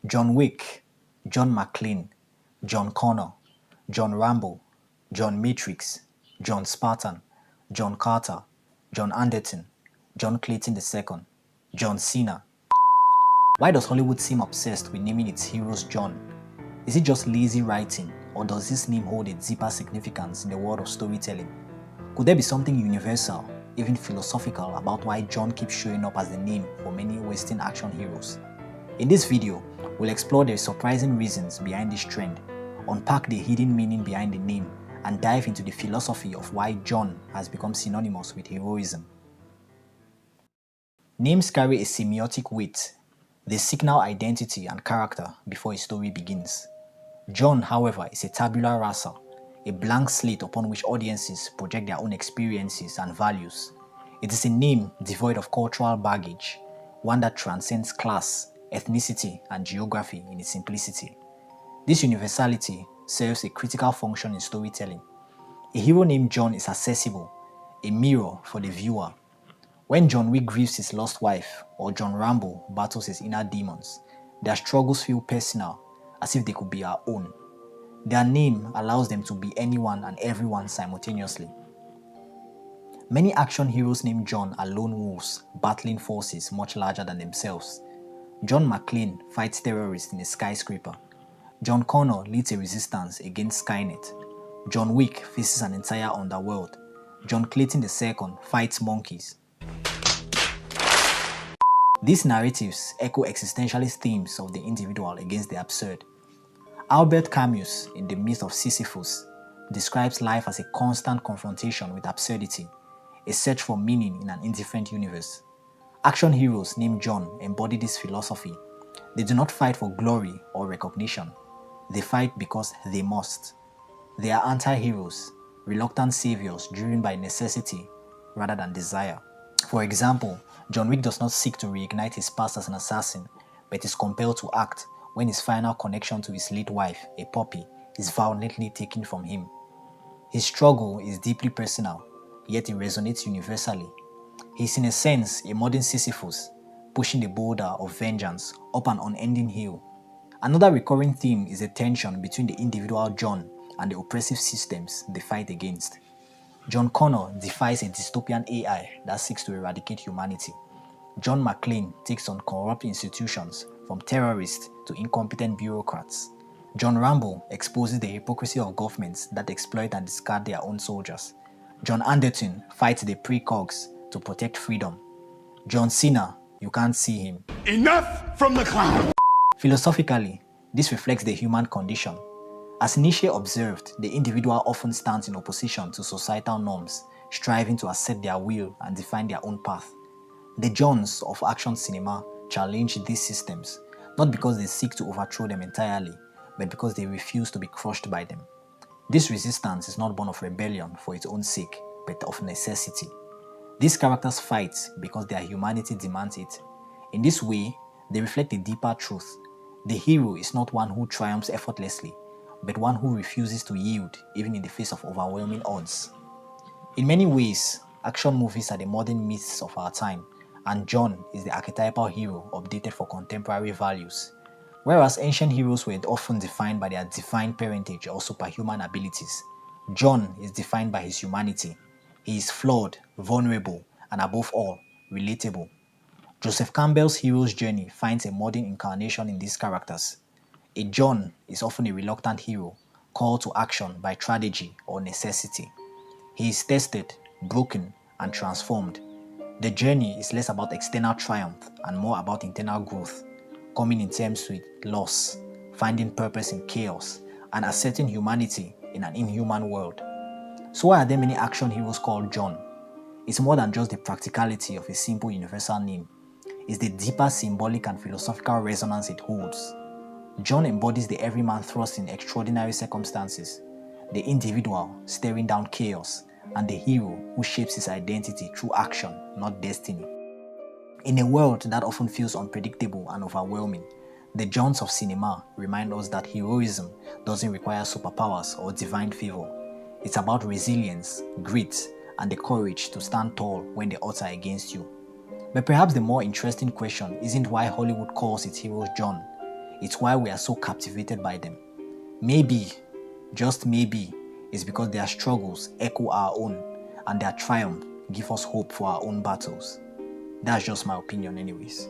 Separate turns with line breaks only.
John Wick, John McClane, John Connor, John Rambo, John Matrix, John Spartan, John Carter, John Anderton, John Clayton II, John Cena. Why does Hollywood seem obsessed with naming its heroes John? Is it just lazy writing, or does this name hold a deeper significance in the world of storytelling? Could there be something universal, even philosophical, about why John keeps showing up as the name for many Western action heroes? In this video, we'll explore the surprising reasons behind this trend, unpack the hidden meaning behind the name, and dive into the philosophy of why John has become synonymous with heroism. Names carry a semiotic weight. They signal identity and character before a story begins. John, however, is a tabula rasa, a blank slate upon which audiences project their own experiences and values. It is a name devoid of cultural baggage, one that transcends class, ethnicity, and geography in its simplicity. This universality serves a critical function in storytelling. A hero named John is accessible, a mirror for the viewer. When John Wick grieves his lost wife, or John Rambo battles his inner demons, their struggles feel personal, as if they could be our own. Their name allows them to be anyone and everyone simultaneously. Many action heroes named John are lone wolves, battling forces much larger than themselves. John McClane fights terrorists in a skyscraper. John Connor leads a resistance against Skynet. John Wick faces an entire underworld. John Clayton II fights monkeys. These narratives echo existentialist themes of the individual against the absurd. Albert Camus, in The Myth of Sisyphus, describes life as a constant confrontation with absurdity, a search for meaning in an indifferent universe. Action heroes named John embody this philosophy. They do not fight for glory or recognition. They fight because they must. They are anti-heroes, reluctant saviors driven by necessity rather than desire. For example, John Wick does not seek to reignite his past as an assassin, but is compelled to act when his final connection to his late wife, a puppy, is violently taken from him. His struggle is deeply personal, yet it resonates universally. He is in a sense a modern Sisyphus, pushing the boulder of vengeance up an unending hill. Another recurring theme is the tension between the individual John and the oppressive systems they fight against. John Connor defies a dystopian AI that seeks to eradicate humanity. John McClane takes on corrupt institutions, from terrorists to incompetent bureaucrats. John Rambo exposes the hypocrisy of governments that exploit and discard their own soldiers. John Anderton fights the precogs to protect freedom. John Cena, you can't see him.
Enough from the clown!
Philosophically, this reflects the human condition. As Nietzsche observed, the individual often stands in opposition to societal norms, striving to assert their will and define their own path. The Johns of action cinema challenge these systems, not because they seek to overthrow them entirely, but because they refuse to be crushed by them. This resistance is not born of rebellion for its own sake, but of necessity. These characters fight because their humanity demands it. In this way, they reflect a deeper truth. The hero is not one who triumphs effortlessly, but one who refuses to yield even in the face of overwhelming odds. In many ways, action movies are the modern myths of our time, and John is the archetypal hero updated for contemporary values. Whereas ancient heroes were often defined by their divine parentage or superhuman abilities, John is defined by his humanity. He is flawed, vulnerable, and above all, relatable. Joseph Campbell's hero's journey finds a modern incarnation in these characters. A John is often a reluctant hero, called to action by tragedy or necessity. He is tested, broken, and transformed. The journey is less about external triumph and more about internal growth, coming in terms with loss, finding purpose in chaos, and asserting humanity in an inhuman world. So why are there many action heroes called John? It's more than just the practicality of a simple universal name. It's the deeper symbolic and philosophical resonance it holds. John embodies the everyman thrust in extraordinary circumstances, the individual staring down chaos, and the hero who shapes his identity through action, not destiny. In a world that often feels unpredictable and overwhelming, the Johns of cinema remind us that heroism doesn't require superpowers or divine favor. It's about resilience, grit, and the courage to stand tall when the odds are against you. But perhaps the more interesting question isn't why Hollywood calls its heroes John. It's why we are so captivated by them. Maybe, just maybe, it's because their struggles echo our own and their triumph give us hope for our own battles. That's just my opinion anyways.